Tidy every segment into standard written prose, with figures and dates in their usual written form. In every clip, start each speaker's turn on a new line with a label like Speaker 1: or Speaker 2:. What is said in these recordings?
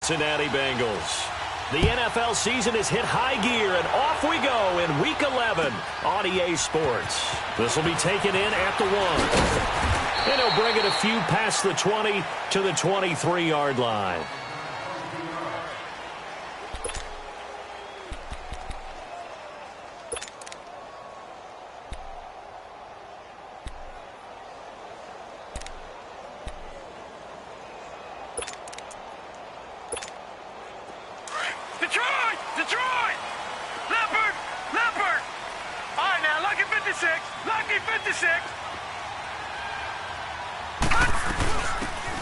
Speaker 1: Cincinnati Bengals. The NFL season has hit high gear, and off we go in Week 11 on EA Sports. This will be taken in at the 1. And he'll bring it a few past the 20 to the 23-yard line.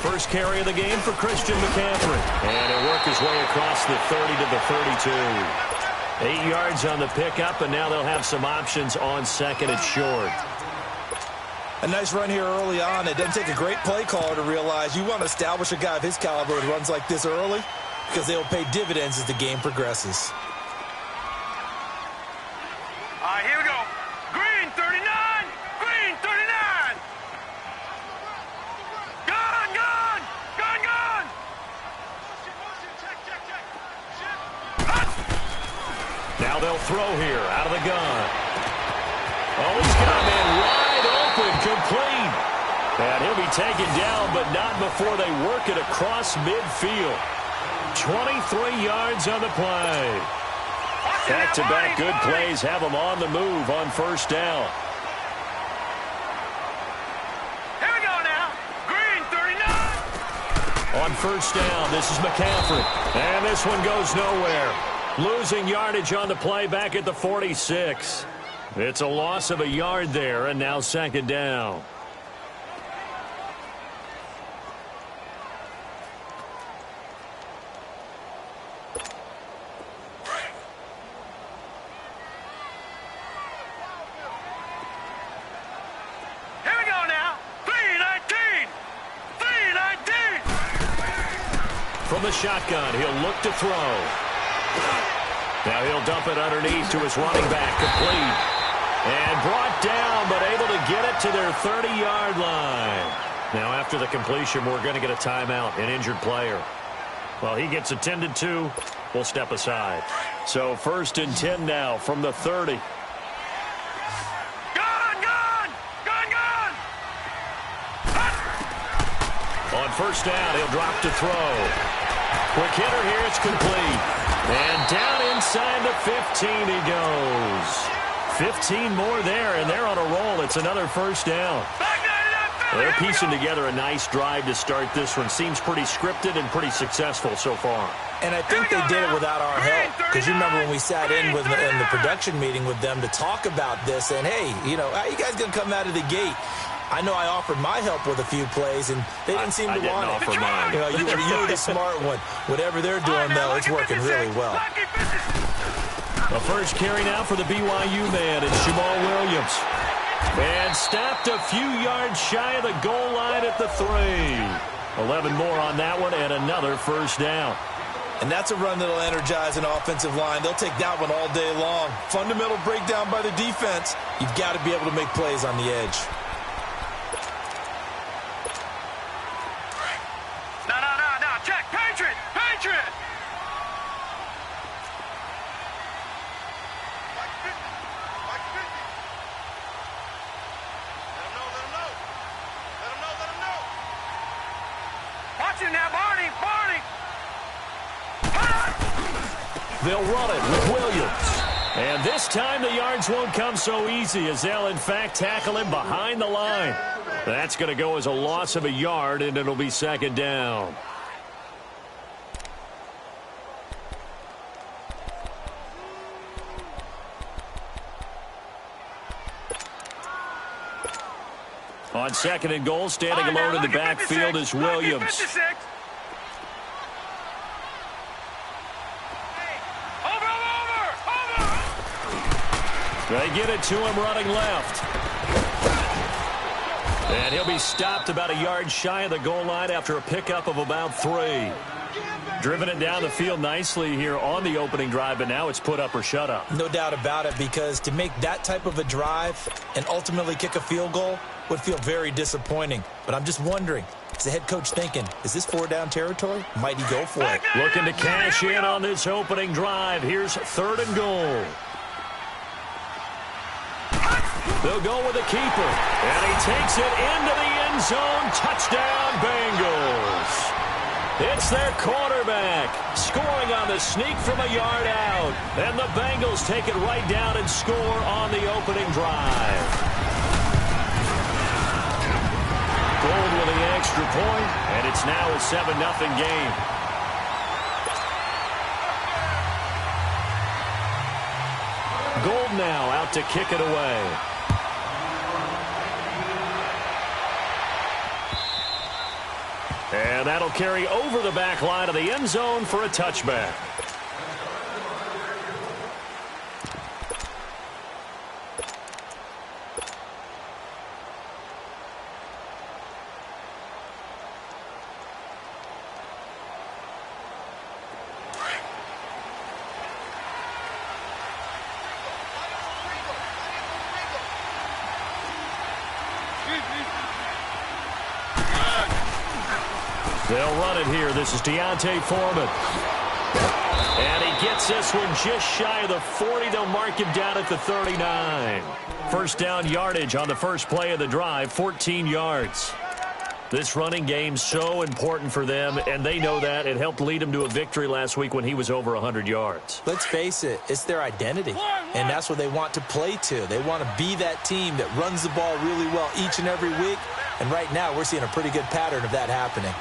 Speaker 2: First carry of the game for Christian McCaffrey.
Speaker 1: And he'll work his way across the 30 to the 32. 8 yards on the pickup, and now they'll have some options on second and short.
Speaker 2: A nice run here early on. It doesn't take a great play caller to realize you want to establish a guy of his caliber that runs like this early, because they will pay dividends as the game progresses.
Speaker 3: All right, here we go. Green 39. Green 39. Gun, gun. Gun, gun.
Speaker 1: Now they'll throw here out of the gun. Oh, he's got a man wide open, complete. And he'll be taken down, but not before they work it across midfield. 23 yards on the play. Back-to-back good plays have them on the move on first down.
Speaker 3: Here we go now. Green 39.
Speaker 1: On first down, this is McCaffrey. And this one goes nowhere. Losing yardage on the play back at the 46. It's a loss of a yard there, and now second down. From the shotgun, he'll look to throw. Now he'll dump it underneath to his running back, complete. And brought down, but able to get it to their 30-yard line. Now after the completion, we're going to get a timeout, an injured player. Well, he gets attended to. We'll step aside. So first and 10 now from the 30.
Speaker 3: Gun, gun! Gun, gun!
Speaker 1: On first down, he'll drop to throw. Quick hitter here, it's complete. And down inside the 15 he goes. 15 more there, and they're on a roll. It's another first down. They're piecing together a nice drive to start this one. Seems pretty scripted and pretty successful so far.
Speaker 2: And I think they did it without our help. Because you remember when we sat in the production meeting with them to talk about this, and hey, you know, how you guys going to come out of the gate? I know I offered my help with a few plays, and they didn't seem to want it.
Speaker 1: Mine.
Speaker 2: You know, you were the smart one. Whatever they're doing, though, it's working really well.
Speaker 1: The first carry now for the BYU man is Jamal Williams. And stopped a few yards shy of the goal line at the 3. 11 more on that one, and another first down.
Speaker 2: And that's a run that'll energize an offensive line. They'll take that one all day long. Fundamental breakdown by the defense. You've got to be able to make plays on the edge.
Speaker 3: No, check. Patriot! Patriot! Watch him now, Barney! Barney!
Speaker 1: They'll run it with Williams. And this time the yards won't come so easy as they'll, in fact, tackle him behind the line. That's going to go as a loss of a yard, and it'll be second down. On second and goal, standing alone in the backfield is Williams. They get it to him running left. And he'll be stopped about a yard shy of the goal line after a pickup of about 3. Driven it down the field nicely here on the opening drive, but now it's put up or shut up.
Speaker 2: No doubt about it, because to make that type of a drive and ultimately kick a field goal would feel very disappointing. But I'm just wondering, Is the head coach thinking, is this 4-down territory? Might he go for it?
Speaker 1: Looking to cash in on this opening drive. Here's 3rd and goal. They'll go with the keeper. And he takes it into the end zone. Touchdown, Bengals. It's their quarterback scoring on the sneak from a yard out. And the Bengals take it right down and score on the opening drive. Gold with the extra point, and it's now a 7-0 game. Gold now out to kick it away. And that'll carry over the back line of the end zone for a touchback. They'll run it here. This is D'Onta Foreman. And he gets this one just shy of the 40. They'll mark him down at the 39. First down yardage on the first play of the drive, 14 yards. This running game's so important for them, and they know that. It helped lead them to a victory last week when he was over 100 yards.
Speaker 2: Let's face it, it's their identity, and that's what they want to play to. They want to be that team that runs the ball really well each and every week, and right now we're seeing a pretty good pattern of that happening.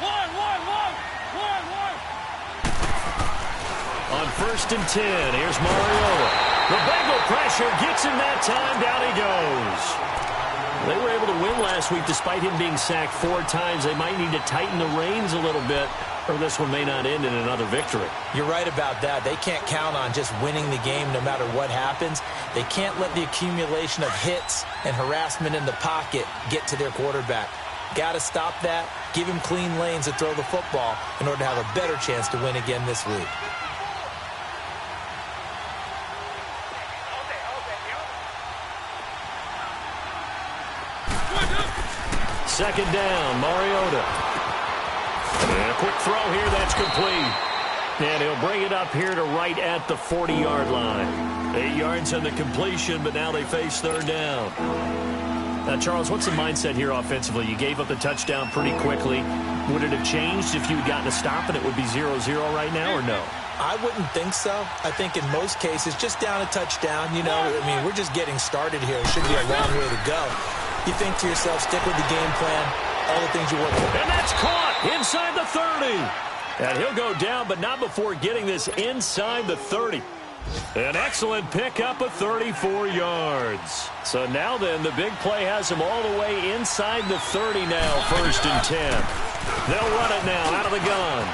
Speaker 1: On 1st and 10, here's Mariota. The Bengal pressure gets him that time. Down he goes. They were able to win last week despite him being sacked 4 times. They might need to tighten the reins a little bit, or this one may not end in another victory.
Speaker 2: You're right about that. They can't count on just winning the game no matter what happens. They can't let the accumulation of hits and harassment in the pocket get to their quarterback. Got to stop that, give him clean lanes to throw the football in order to have a better chance to win again this week.
Speaker 1: Second down, Mariota. And a quick throw here, that's complete. And he'll bring it up here to right at the 40-yard line. 8 yards on the completion, but now they face 3rd down. Now, Charles, what's the mindset here offensively? You gave up the touchdown pretty quickly. Would it have changed if you had gotten a stop and it would be 0-0 right now, or no?
Speaker 2: I wouldn't think so. I think in most cases, just down a touchdown, we're just getting started here. It should be a long way to go. You think to yourself, stick with the game plan, all the things you work for.
Speaker 1: And that's caught inside the 30. And he'll go down, but not before getting this inside the 30. An excellent pickup of 34 yards. So now then, the big play has him all the way inside the 30 now, 1st and 10. They'll run it now out of the gun.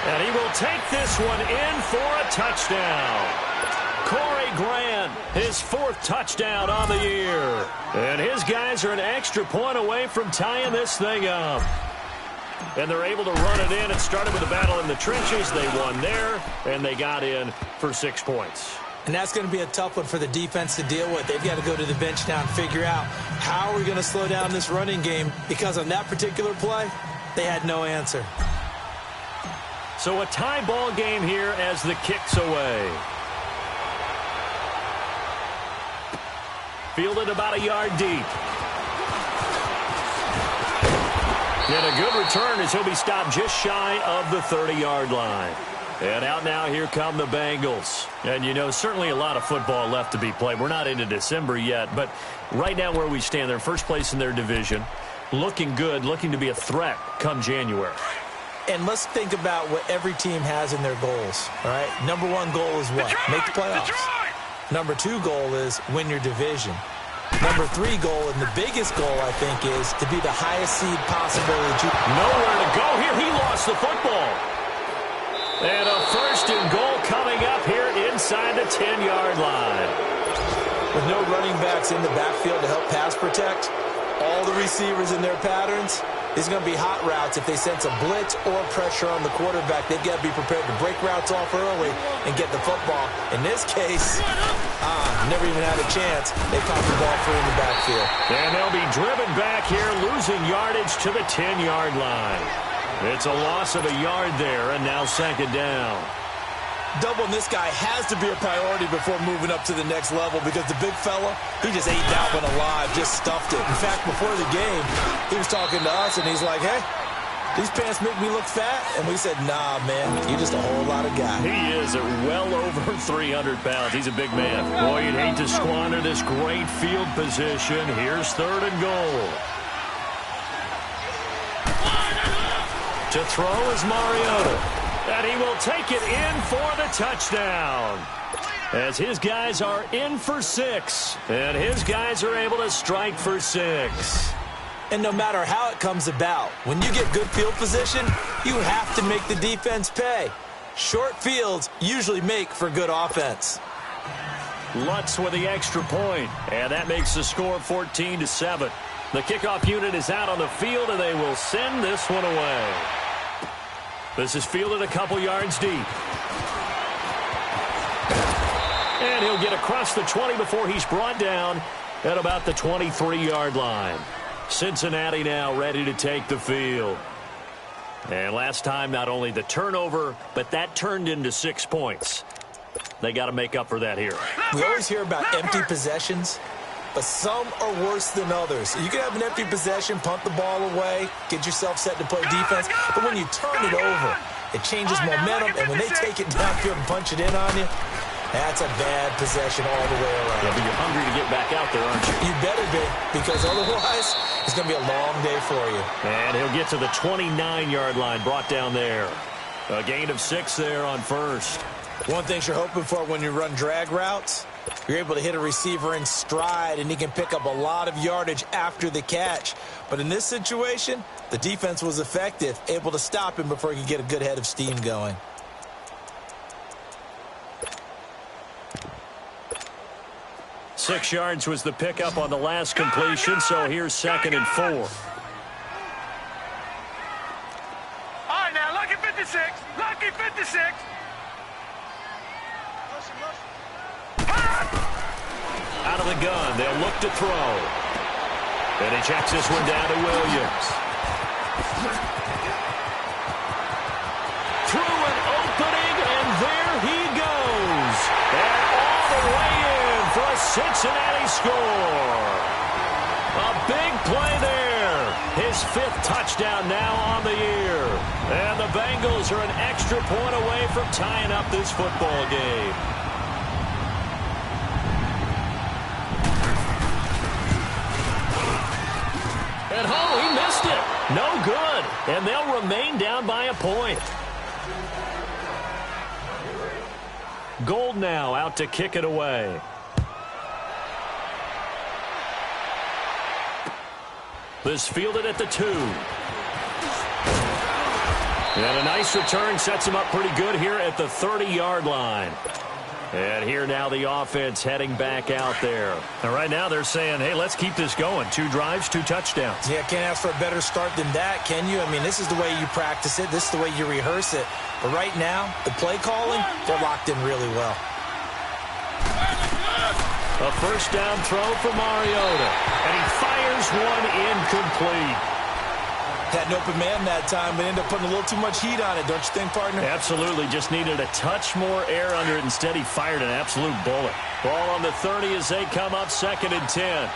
Speaker 1: And he will take this one in for a touchdown. Corey Grant, his 4th touchdown on the year. And his guys are an extra point away from tying this thing up. And they're able to run it in. It started with a battle in the trenches. They won there, and they got in for 6 points.
Speaker 2: And that's going to be a tough one for the defense to deal with. They've got to go to the bench now and figure out how are we going to slow down this running game, because on that particular play, they had no answer.
Speaker 1: So a tie ball game here as the kick's away. Fielded about a yard deep. And a good return as he'll be stopped just shy of the 30-yard line. And out now, here come the Bengals. And, certainly a lot of football left to be played. We're not into December yet, but right now where we stand, they're first place in their division. Looking good, looking to be a threat come January.
Speaker 2: And let's think about what every team has in their goals, all right? Number 1 goal is what? Make the playoffs. Number 2 goal is win your division. Number 3 goal, and the biggest goal, I think, is to be the highest seed possible.
Speaker 1: Nowhere to go here. He lost the football. And a 1st and goal coming up here inside the 10-yard line.
Speaker 2: With no running backs in the backfield to help pass protect, all the receivers in their patterns, These are going to be hot routes. If they sense a blitz or pressure on the quarterback, they've got to be prepared to break routes off early and get the football. In this case, never even had a chance. They caught the ball free in the backfield.
Speaker 1: And they'll be driven back here, losing yardage to the 10-yard line. It's a loss of a yard there, and now second down.
Speaker 2: Doubling this guy has to be a priority before moving up to the next level because the big fella, he just ate that one alive, just stuffed it. In fact, before the game, he was talking to us, and he's like, hey, these pants make me look fat. And we said, nah, man, you're just a whole lot of guy.
Speaker 1: He is at well over 300 pounds. He's a big man. Boy, you'd hate to squander this great field position. Here's third and goal. To throw is Mariota. And he will take it in for the touchdown. As his guys are in for 6. And his guys are able to strike for 6.
Speaker 2: And no matter how it comes about, when you get good field position, you have to make the defense pay. Short fields usually make for good offense.
Speaker 1: Lutz with the extra point. And that makes the score 14-7. The kickoff unit is out on the field, and they will send this one away. This is fielded a couple yards deep. And he'll get across the 20 before he's brought down at about the 23-yard line. Cincinnati now ready to take the field. And last time, not only the turnover, but that turned into 6 points. They got to make up for that here.
Speaker 2: We always hear about empty possessions, but some are worse than others. You can have an empty possession, punt the ball away, get yourself set to play defense, but when you turn it over, it changes momentum, and when they take it downfield and punch it in on you, that's a bad possession all the way around.
Speaker 1: Yeah, but you're hungry to get back out there, aren't you?
Speaker 2: You better be, because otherwise, it's going to be a long day for you.
Speaker 1: And he'll get to the 29-yard line, brought down there. A gain of 6 there on first.
Speaker 2: One thing you're hoping for when you run drag routes, you're able to hit a receiver in stride, and he can pick up a lot of yardage after the catch. But in this situation, the defense was effective, able to stop him before he could get a good head of steam going.
Speaker 1: Six yards was the pickup on the last completion, so here's 2nd and 4.
Speaker 3: All right, now, lucky 56. Lucky 56.
Speaker 1: Out of the gun, they'll look to throw. And he checks this one down to Williams. Through an opening, and there he goes. And all the way in for a Cincinnati score. A big play there. His 5th touchdown now on the year. And the Bengals are an extra point away from tying up this football game. At home, he missed it. No good. And they'll remain down by a point. Gold now out to kick it away. This fielded at the 2. And a nice return sets him up pretty good here at the 30-yard line. And here now the offense heading back out there. And right now they're saying, hey, let's keep this going. 2 drives, 2 touchdowns.
Speaker 2: Yeah, can't ask for a better start than that, can you? I mean, this is the way you practice it. This is the way you rehearse it. But right now, the play calling, they're locked in really well.
Speaker 1: A first down throw for Mariota. And he fires one incomplete.
Speaker 2: Had an open man that time, but ended up putting a little too much heat on it, don't you think, partner?
Speaker 1: Absolutely. Just needed a touch more air under it. Instead, he fired an absolute bullet. Ball on the 30 as they come up 2nd and 10.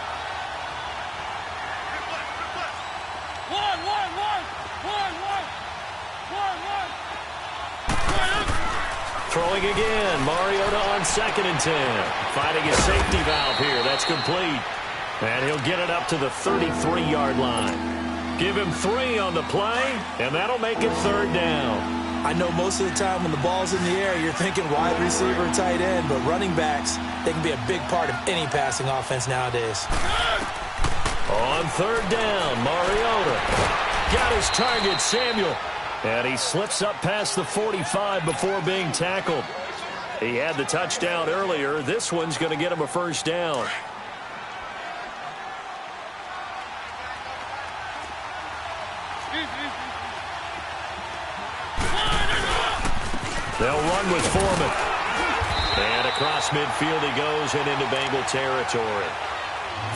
Speaker 1: Throwing again. Mariota on 2nd and 10. Finding his safety valve here. That's complete. And he'll get it up to the 33-yard line. Give him 3 on the play, and that'll make it 3rd down.
Speaker 2: I know most of the time when the ball's in the air, you're thinking wide receiver, tight end, but running backs, they can be a big part of any passing offense nowadays.
Speaker 1: On 3rd down, Mariota got his target, Samuel. And he slips up past the 45 before being tackled. He had the touchdown earlier. This one's going to get him a first down. They'll run with Foreman. And across midfield he goes and into Bengal territory.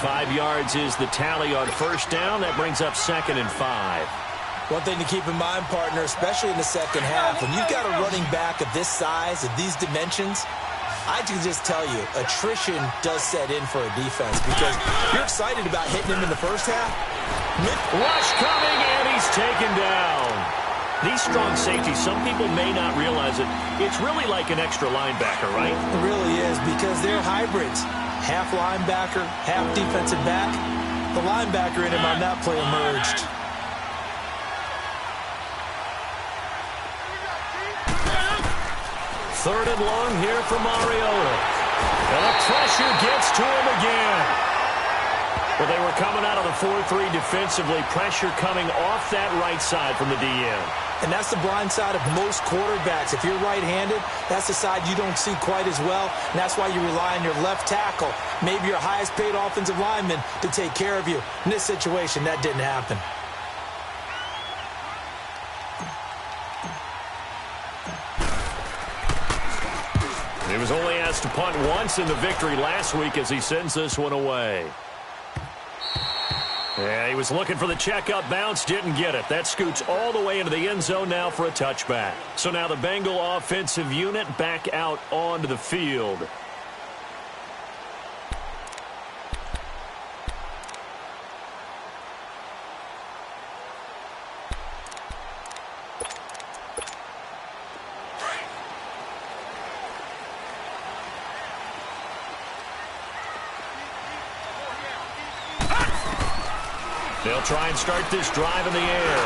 Speaker 1: 5 yards is the tally on first down. That brings up 2nd and 5.
Speaker 2: One thing to keep in mind, partner, especially in the second half, when you've got a running back of this size, of these dimensions, I can just tell you, attrition does set in for a defense because you're excited about hitting him in the first half.
Speaker 1: Rush coming, and he's taken down. These strong safeties, some people may not realize it. It's really like an extra linebacker, right?
Speaker 2: It really is because they're hybrids. Half linebacker, half defensive back. The linebacker in him on that play emerged.
Speaker 1: Third and long here for Mariota. And the pressure gets to him again. Well, they were coming out of the 4-3 defensively. Pressure coming off that right side from the DN.
Speaker 2: And that's the blind side of most quarterbacks. If you're right-handed, that's the side you don't see quite as well. And that's why you rely on your left tackle, maybe your highest-paid offensive lineman, to take care of you. In this situation, that didn't happen.
Speaker 1: He was only asked to punt once in the victory last week as he sends this one away. Yeah, he was looking for the checkup bounce, didn't get it. That scoots all the way into the end zone now for a touchback. So now the Bengal offensive unit back out onto the field. They'll try and start this drive in the air.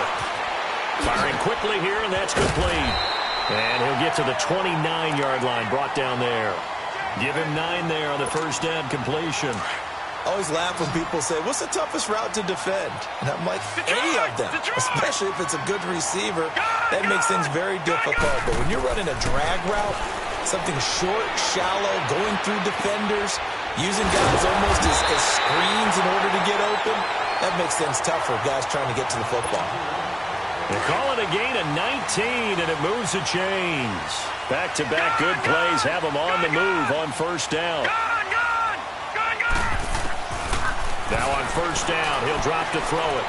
Speaker 1: Firing quickly here, and that's complete. And he'll get to the 29-yard line, brought down there. Give him 9 there on the first down completion.
Speaker 2: I always laugh when people say, what's the toughest route to defend? And I'm like, any of them, especially if it's a good receiver. That makes things very difficult. But when you're running a drag route, something short, shallow, going through defenders, using guys almost as screens in order to get open, that makes things tough for guys trying to get to the football.
Speaker 1: They call it a gain of 19, and it moves the chains. Back-to-back good plays have them on the move on first down. Now on first down, he'll drop to throw it.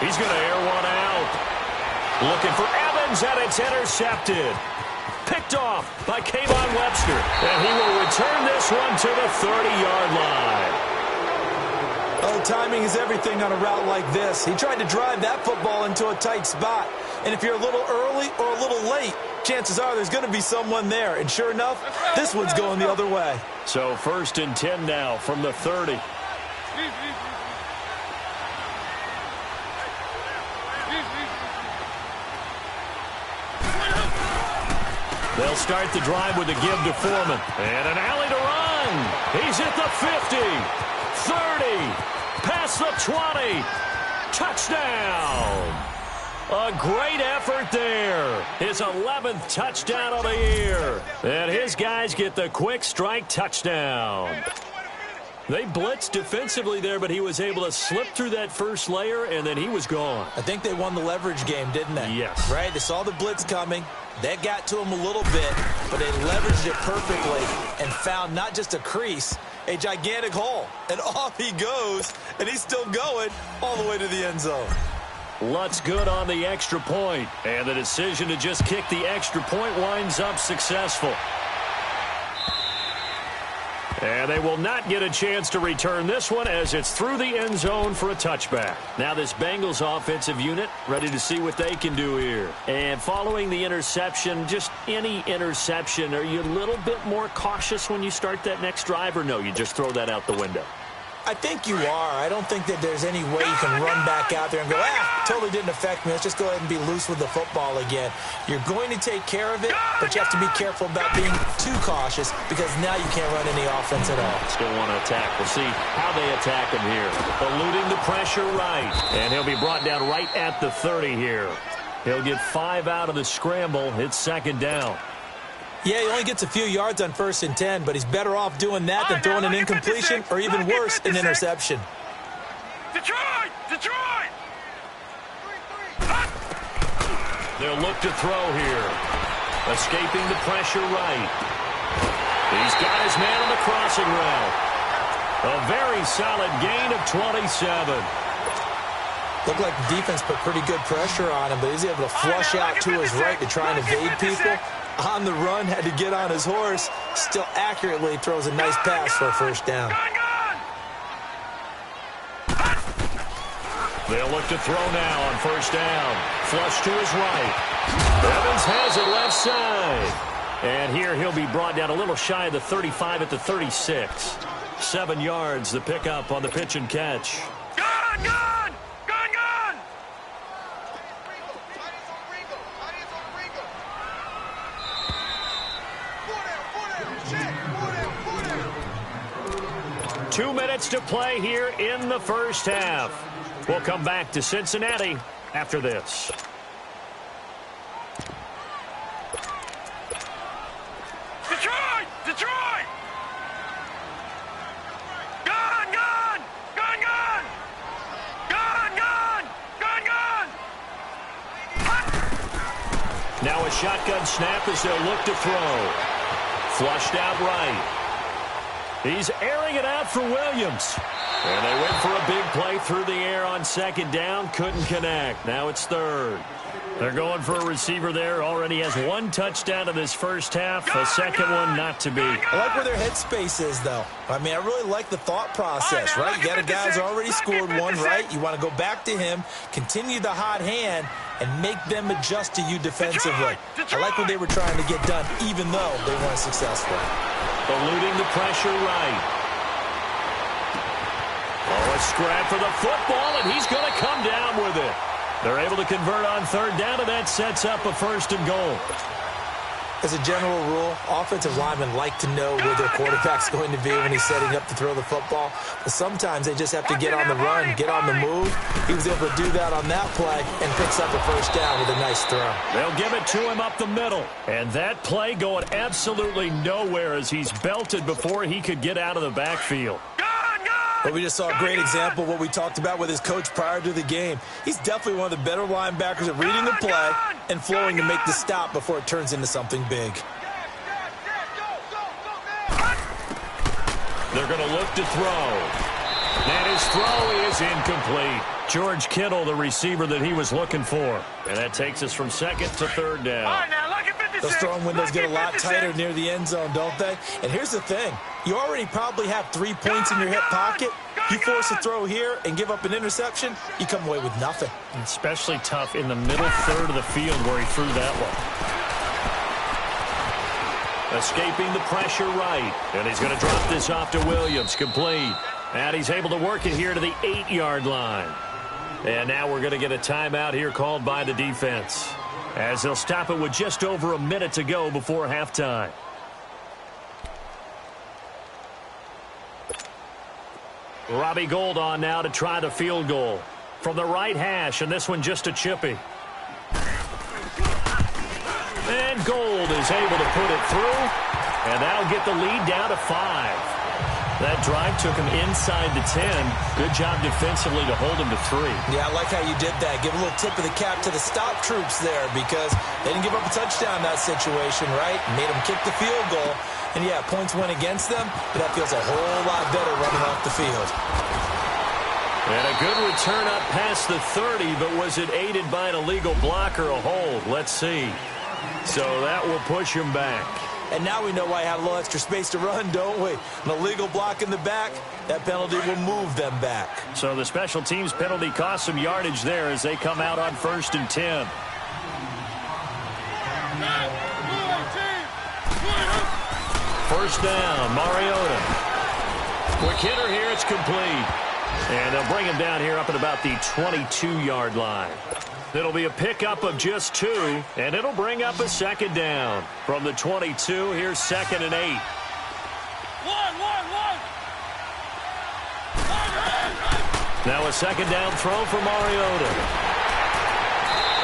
Speaker 1: He's going to air one out. Looking for Evans, and it's intercepted. Picked off by Kayvon Webster, and he will return this one to the 30-yard line.
Speaker 2: Oh, timing is everything on a route like this. He tried to drive that football into a tight spot. And if you're a little early or a little late, chances are there's going to be someone there. And sure enough, this one's going the other way.
Speaker 1: So 1st and 10 now from the 30. They'll start the drive with a give to Foreman. And an alley to run. He's at the 50, 30, past the 20. Touchdown. A great effort there. His 11th touchdown of the year. And his guys get the quick strike touchdown. They blitzed defensively there, but he was able to slip through that first layer, and then he was gone.
Speaker 2: I think they won the leverage game, didn't they?
Speaker 1: Yes.
Speaker 2: Right? They saw the blitz coming. That got to him a little bit, but they leveraged it perfectly and found not just a crease, a gigantic hole. And off he goes, and he's still going all the way to the end zone.
Speaker 1: Lutz good on the extra point, and the decision to just kick the extra point winds up successful. And they will not get a chance to return this one as it's through the end zone for a touchback. Now this Bengals offensive unit ready to see what they can do here. And following the interception, just any interception, are you a little bit more cautious when you start that next drive, or no, you just throw that out the window?
Speaker 2: I think you are. I don't think that there's any way you can run back out there and go, totally didn't affect me. Let's just go ahead and be loose with the football again. You're going to take care of it, but you have to be careful about being too cautious because now you can't run any offense at all.
Speaker 1: Still want to attack. We'll see how they attack him here. Eluding the pressure right. And he'll be brought down right at the 30 here. He'll get 5 out of the scramble. It's 2nd down.
Speaker 2: Yeah, he only gets a few yards on 1st and 10, but he's better off doing that than throwing an incompletion or even worse, an interception.
Speaker 3: Detroit!
Speaker 1: They'll look to throw here. Escaping the pressure right. He's got his man on the crossing route. A very solid gain of 27.
Speaker 2: Looked like the defense put pretty good pressure on him, but he's able to flush out to his right to try and evade people. On the run, had to get on his horse. Still accurately throws a nice pass for a first down.
Speaker 1: They'll look to throw now on first down. Flush to his right. Evans has it left side. And here he'll be brought down a little shy of the 35 at the 36. 7 yards, the pickup on the pitch and catch.
Speaker 3: Gun! Gun! Gun! Gun!
Speaker 1: 2 minutes to play here in the first half. We'll come back to Cincinnati after this.
Speaker 3: Detroit! Detroit! Gun! Gun! Gun! Gun! Gun! Gun! Gun! Gun!
Speaker 1: Now a shotgun snap as they'll look to throw. Flushed out right. He's airing it out for Williams. And they went for a big play through the air on second down. Couldn't connect. Now it's third. They're going for a receiver there. Already has 1 touchdown in this first half. A second one not to be.
Speaker 2: I like where their headspace is, though. I mean, I really like the thought process, right? You got a guy who's already scored one, right? You want to go back to him, continue the hot hand, and make them adjust to you defensively. I like what they were trying to get done, even though they weren't successful.
Speaker 1: Eluding the pressure right. Oh, a scrap for the football, and he's going to come down with it. They're able to convert on third down, and that sets up a first and goal.
Speaker 2: As a general rule, offensive linemen like to know where their quarterback's going to be when he's setting up to throw the football. But sometimes they just have to get on the run, get on the move. He was able to do that on that play and picks up a first down with a nice throw.
Speaker 1: They'll give it to him up the middle. And that play going absolutely nowhere as he's belted before he could get out of the backfield.
Speaker 2: But we just saw a great example of what we talked about with his coach prior to the game. He's definitely one of the better linebackers at reading the play and flowing to make the stop before it turns into something big.
Speaker 1: They're going to look to throw. And his throw is incomplete. George Kittle, the receiver that he was looking for. And that takes us from second to third down.
Speaker 2: Those throwing windows get a lot tighter near the end zone, don't they? And here's the thing. You already probably have 3 points in your hip pocket. You force a throw here and give up an interception, you come away with nothing.
Speaker 1: Especially tough in the middle third of the field where he threw that one. Escaping the pressure right. And he's going to drop this off to Williams. Complete. And he's able to work it here to the 8-yard line. And now we're going to get a timeout here called by the defense, as they'll stop it with just over a minute to go before halftime. Robbie Gould on now to try the field goal from the right hash, and this one just a chippy. And Gould is able to put it through, and that'll get the lead down to 5. That drive took him inside the 10. Good job defensively to hold him to 3.
Speaker 2: Yeah, I like how you did that. Give a little tip of the cap to the stop troops there, because they didn't give up a touchdown in that situation, right? Made them kick the field goal. And, yeah, points went against them, but that feels a whole lot better running off the field.
Speaker 1: And a good return up past the 30, but was it aided by an illegal block or a hold? Let's see. So that will push him back.
Speaker 2: And now we know why I had a little extra space to run, don't we? An illegal block in the back, that penalty will move them back.
Speaker 1: So the special teams penalty cost some yardage there as they come out on 1st and 10. First down, Mariota. Quick hitter here, it's complete. And they'll bring him down here up at about the 22-yard line. It'll be a pickup of just 2, and it'll bring up a second down. From the 22, here's 2nd and 8. Now a second down throw for Mariota.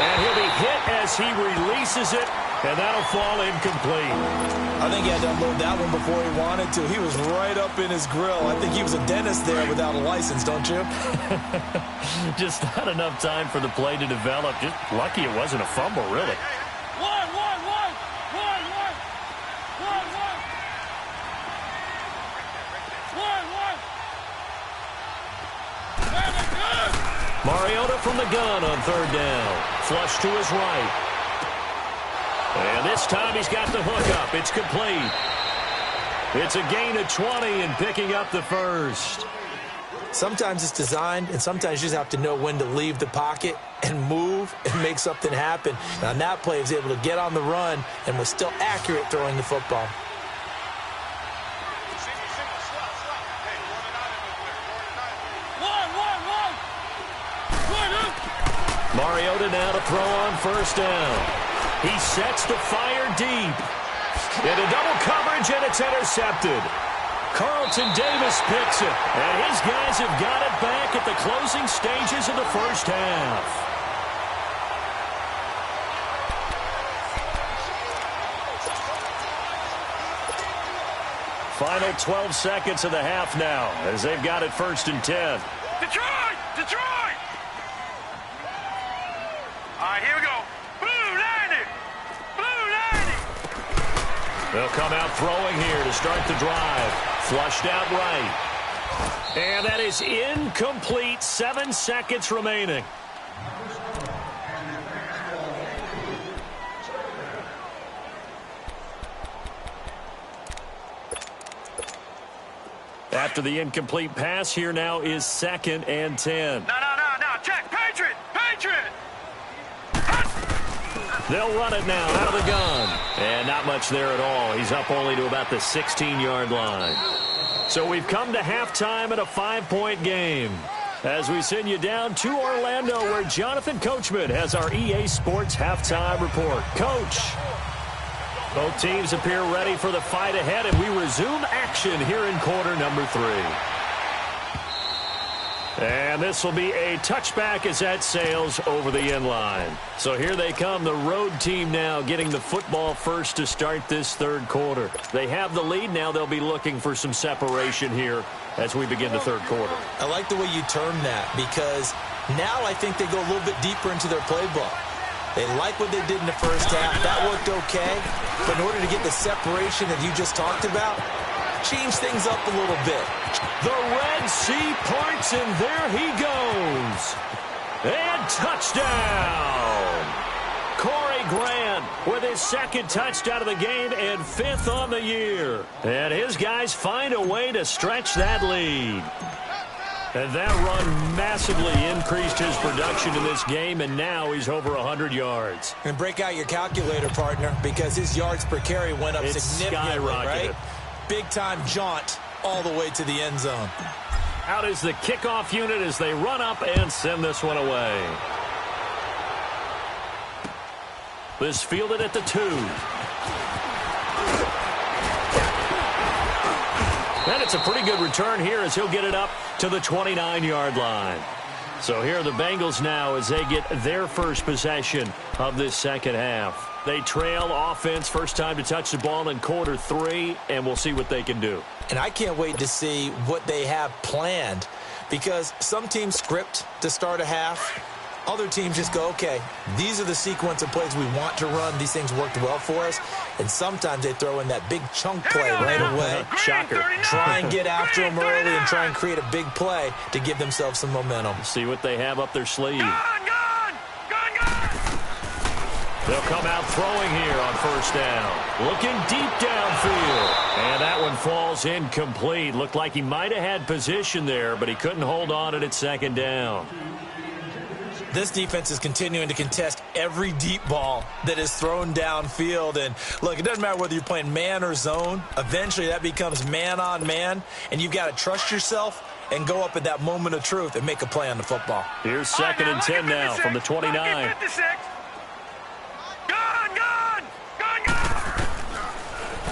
Speaker 1: And he'll be hit as he releases it, and that'll fall incomplete.
Speaker 2: I think he had to unload that one before he wanted to. He was right up in his grill. I think he was a dentist there without a license, don't you?
Speaker 1: Just not enough time for the play to develop. Just lucky it wasn't a fumble, really. Mariota from the gun on third down. Flush to his right. And this time he's got the hook up. It's complete. It's a gain of 20 and picking up the first.
Speaker 2: Sometimes it's designed, and sometimes you just have to know when to leave the pocket and move and make something happen. Now, on that play, he was able to get on the run and was still accurate throwing the football.
Speaker 1: Mariota now to throw on first down. He sets to fire deep. Into double coverage, and it's intercepted. Carlton Davis picks it, and his guys have got it back at the closing stages of the first half. Final 12 seconds of the half now, as they've got it 1st and 10.
Speaker 3: Detroit! Detroit! All right, here we go. Blue 90! Blue 90!
Speaker 1: They'll come out throwing here to start the drive. Flushed out right. And that is incomplete. 7 seconds remaining. After the incomplete pass, here now is 2nd and 10.
Speaker 3: No. Check. Patriot! Patriot!
Speaker 1: They'll run it now out of the gun. And not much there at all. He's up only to about the 16-yard line. So we've come to halftime in a 5-point game. As we send you down to Orlando, where Jonathan Coachman has our EA Sports halftime report. Coach, both teams appear ready for the fight ahead, and we resume action here in quarter number 3. And this will be a touchback as that sails over the end line. So here they come, the road team now getting the football first to start this 3rd quarter. They have the lead. Now they'll be looking for some separation here as we begin the 3rd quarter.
Speaker 2: I like the way you term that, because now I think they go a little bit deeper into their playbook. They like what they did in the first half. That worked okay. But in order to get the separation that you just talked about, change things up a little bit.
Speaker 1: The Red Sea parts, and there he goes. And touchdown. Corey Grant with his 2nd touchdown of the game and 5th on the year. And his guys find a way to stretch that lead. And that run massively increased his production in this game, and now he's over 100 yards.
Speaker 2: And break out your calculator, partner, because his yards per carry went up significantly, right? Big-time jaunt all the way to the end zone.
Speaker 1: Out is the kickoff unit as they run up and send this one away. This fielded at the 2. And it's a pretty good return here as he'll get it up to the 29-yard line. So here are the Bengals now as they get their first possession of this 2nd half. They trail offense, first time to touch the ball in quarter 3, and we'll see what they can do.
Speaker 2: And I can't wait to see what they have planned, because some teams script to start a half. Other teams just go, okay, these are the sequence of plays we want to run. These things worked well for us. And sometimes they throw in that big chunk play right away.
Speaker 1: Shocker.
Speaker 2: Try and get after them early and try and create a big play to give themselves some momentum.
Speaker 1: See what they have up their sleeve. They'll come out throwing here on first down. Looking deep downfield. And that one falls incomplete. Looked like he might have had position there, but he couldn't hold on it at 2nd down.
Speaker 2: This defense is continuing to contest every deep ball that is thrown downfield. And, look, it doesn't matter whether you're playing man or zone. Eventually that becomes man-on-man, and you've got to trust yourself and go up at that moment of truth and make a play on the football.
Speaker 1: Here's 2nd and 10 now from the 29.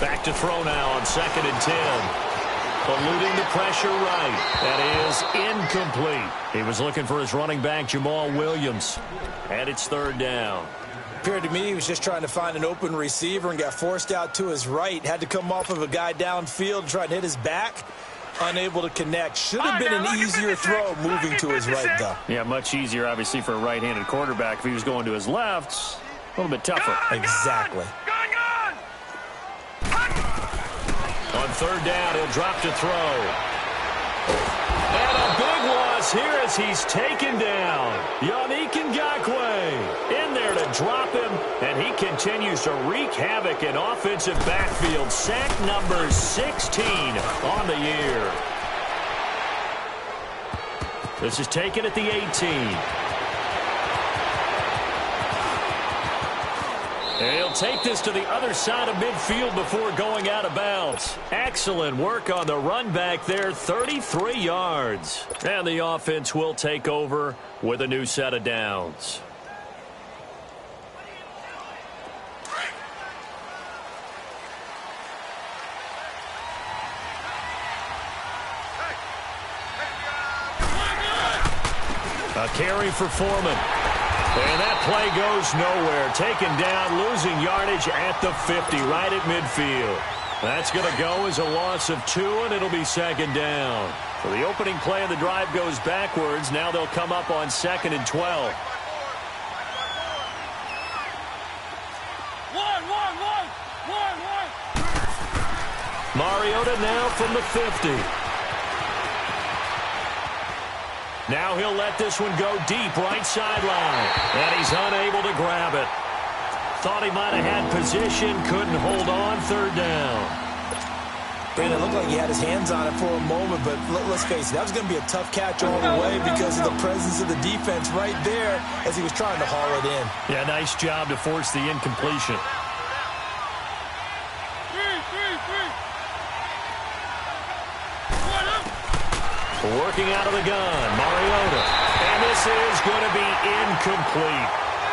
Speaker 1: Back to throw now on 2nd and 10. Eluding the pressure right. That is incomplete. He was looking for his running back, Jamal Williams. And it's 3rd down.
Speaker 2: Appeared to me he was just trying to find an open receiver and got forced out to his right. Had to come off of a guy downfield and try and hit his back. Unable to connect. Should have been an easier throw moving to his right, though.
Speaker 1: Yeah, much easier, obviously, for a right-handed quarterback. If he was going to his left, a little bit tougher.
Speaker 2: Exactly.
Speaker 1: On 3rd down, he'll drop to throw. And a big one is here as he's taken down. In there to drop him, and he continues to wreak havoc in offensive backfield. Sack number 16 on the year. This is taken at the 18. And he'll take this to the other side of midfield before going out of bounds. Excellent work on the run back there, 33 yards. And the offense will take over with a new set of downs. A carry for Foreman. And that play goes nowhere. Taken down, losing yardage at the 50, right at midfield. That's going to go as a loss of 2, and it'll be second down. So the opening play of the drive goes backwards. Now they'll come up on 2nd and 12. Mariota now from the 50. Now he'll let this one go deep, right sideline. And he's unable to grab it. Thought he might have had position, couldn't hold on, 3rd down.
Speaker 2: Brandon, it looked like he had his hands on it for a moment, but let's face it, that was going to be a tough catch all the way because of the presence of the defense right there as he was trying to haul it in.
Speaker 1: Yeah, nice job to force the incompletion. Working out of the gun, Mariota. And this is going to be incomplete.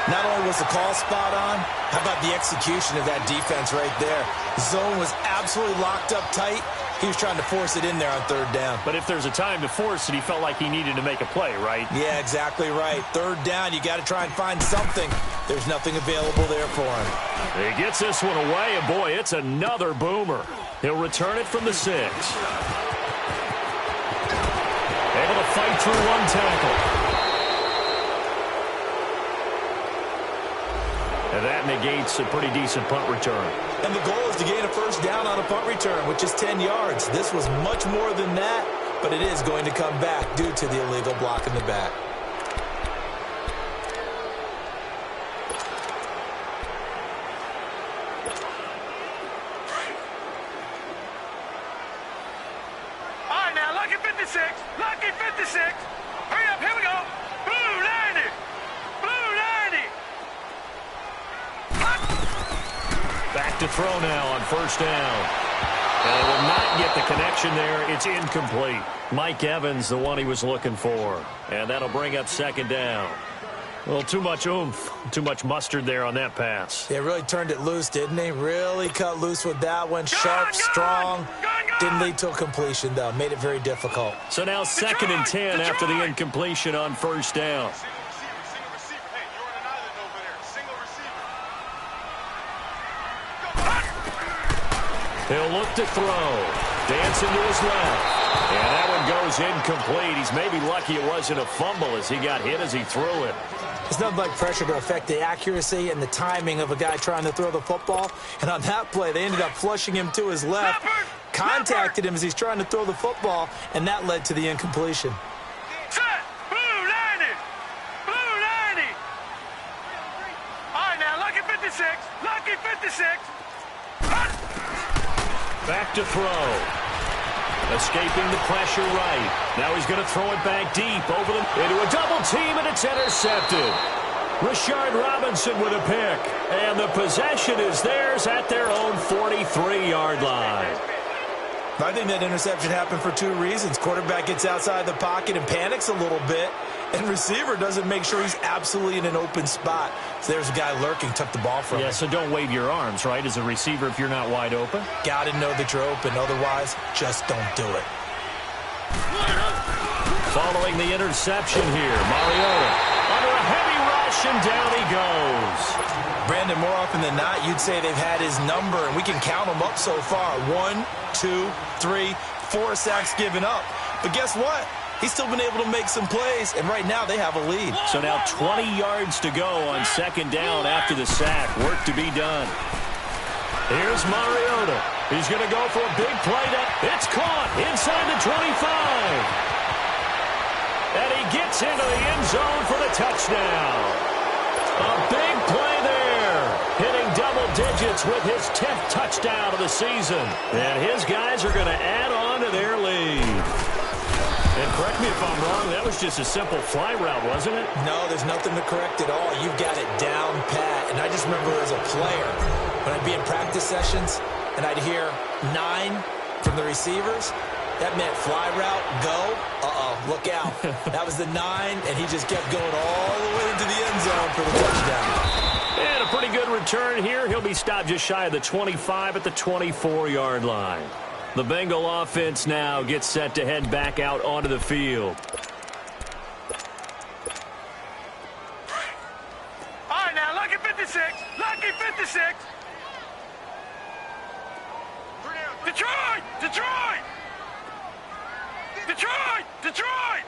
Speaker 2: Not only was the call spot on, how about the execution of that defense right there? The zone was absolutely locked up tight. He was trying to force it in there on 3rd down.
Speaker 1: But if there's a time to force it, he felt like he needed to make a play, right?
Speaker 2: Yeah, exactly right. 3rd down, you got to try and find something. There's nothing available there for him.
Speaker 1: He gets this one away, and boy, it's another boomer. He'll return it from the 6. Able to fight through one tackle. And that negates a pretty decent punt return.
Speaker 2: And the goal is to gain a 1st down on a punt return, which is 10 yards. This was much more than that, but it is going to come back due to the illegal block in the back.
Speaker 3: Lucky 56. Hurry up, here we go. Blue 90. Blue 90.
Speaker 1: Back to throw now on 1st down. And he will not get the connection there. It's incomplete. Mike Evans, the one he was looking for. And that'll bring up 2nd down. Well, too much oomph, too much mustard there on that pass.
Speaker 2: They really turned it loose, didn't they? Really cut loose with that one. Sharp, strong. Didn't lead to a completion, though. Made it very difficult.
Speaker 1: So now 2nd and 10 after the incompletion on 1st down.
Speaker 3: Hey, you're on an island over there. Single receiver.
Speaker 1: He'll look to throw. Dancing to his left. And that one goes incomplete. He's maybe lucky it wasn't a fumble as he got hit as he threw it.
Speaker 2: It's nothing like pressure to affect the accuracy and the timing of a guy trying to throw the football. And on that play, they ended up flushing him to his left, contacted him as he's trying to throw the football, and that led to the incompletion.
Speaker 3: Set! Blue 90! Blue 90! All right, now, lucky 56. Lucky 56.
Speaker 1: Back to throw. Escaping the pressure right. Now he's going to throw it back deep over into a double team, and it's intercepted. Rashard Robinson with a pick. And the possession is theirs at their own 43-yard line.
Speaker 2: I think that interception happened for 2 reasons. Quarterback gets outside the pocket and panics a little bit, and receiver doesn't make sure he's absolutely in an open spot. So there's a guy lurking, took the ball from him.
Speaker 1: Yeah, so don't wave your arms, right, as a receiver if you're not wide open?
Speaker 2: Got to know that you're open. Otherwise, just don't do it.
Speaker 1: Following the interception here, Mariota under a heavy rush, and down he goes.
Speaker 2: Brandon, more often than not, you'd say they've had his number, and we can count them up so far. 1, 2, 3, 4 sacks given up. But guess what? He's still been able to make some plays, and right now they have a lead.
Speaker 1: So now 20 yards to go on 2nd down after the sack. Work to be done. Here's Mariota. He's going to go for a big play. It's caught inside the 25. And he gets into the end zone for the touchdown. A big play there. Hitting double digits with his 10th touchdown of the season. And his guys are going to add on to their lead. And correct me if I'm wrong, that was just a simple fly route, wasn't it?
Speaker 2: No, there's nothing to correct at all. You've got it down pat. And I just remember as a player, when I'd be in practice sessions, and I'd hear 9 from the receivers, that meant fly route, go, look out. That was the 9, and he just kept going all the way into the end zone for the touchdown.
Speaker 1: And a pretty good return here. He'll be stopped just shy of the 25 at the 24-yard line. The Bengal offense now gets set to head back out onto the field.
Speaker 3: All right, now, lucky 56. Lucky 56. Detroit! Detroit! Detroit! Detroit!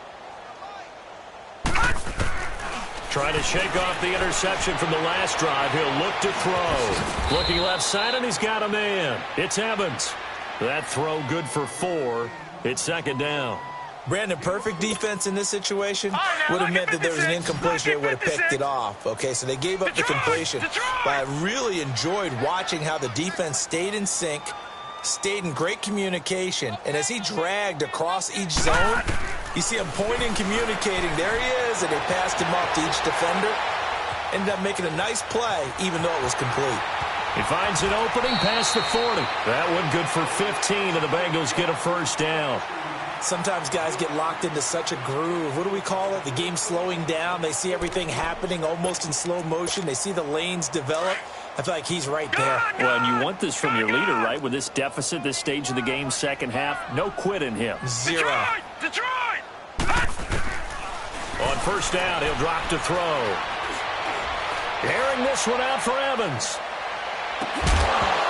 Speaker 1: Trying to shake off the interception from the last drive. He'll look to throw. Looking left side, and he's got a man. It's Evans. That throw good for 4. It's second down.
Speaker 2: Brandon, perfect defense in this situation would have meant that there was an incompletion. They would have picked it off. Okay, so they gave up the completion. But I really enjoyed watching how the defense stayed in sync, stayed in great communication, and as he dragged across each zone, you see him pointing, communicating. There he is, and they passed him off to each defender. Ended up making a nice play, even though it was complete.
Speaker 1: He finds an opening past the 40. That one good for 15, and the Bengals get a first down.
Speaker 2: Sometimes guys get locked into such a groove. What do we call it? The game's slowing down. They see everything happening almost in slow motion. They see the lanes develop. I feel like he's right there.
Speaker 1: Well, and you want this from your leader, right? With this deficit, this stage of the game, second half, no quit in him.
Speaker 2: 0.
Speaker 3: Detroit!
Speaker 1: On first down, he'll drop to throw. Airing this one out for Evans.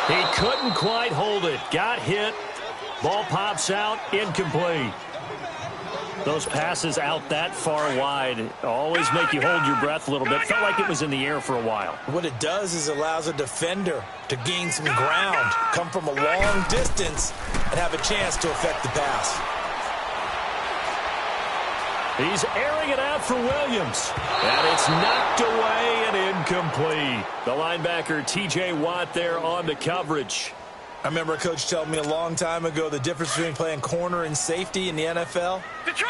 Speaker 1: He couldn't quite hold it. Got hit. Ball pops out. Incomplete. Those passes out that far wide always make you hold your breath a little bit. Felt like it was in the air for a while.
Speaker 2: What it does is allows a defender to gain some ground, come from a long distance, and have a chance to affect the pass.
Speaker 1: He's airing it out for Williams. And it's knocked away and incomplete. The linebacker, T.J. Watt, there on the coverage.
Speaker 2: I remember a coach telling me a long time ago the difference between playing corner and safety in the NFL.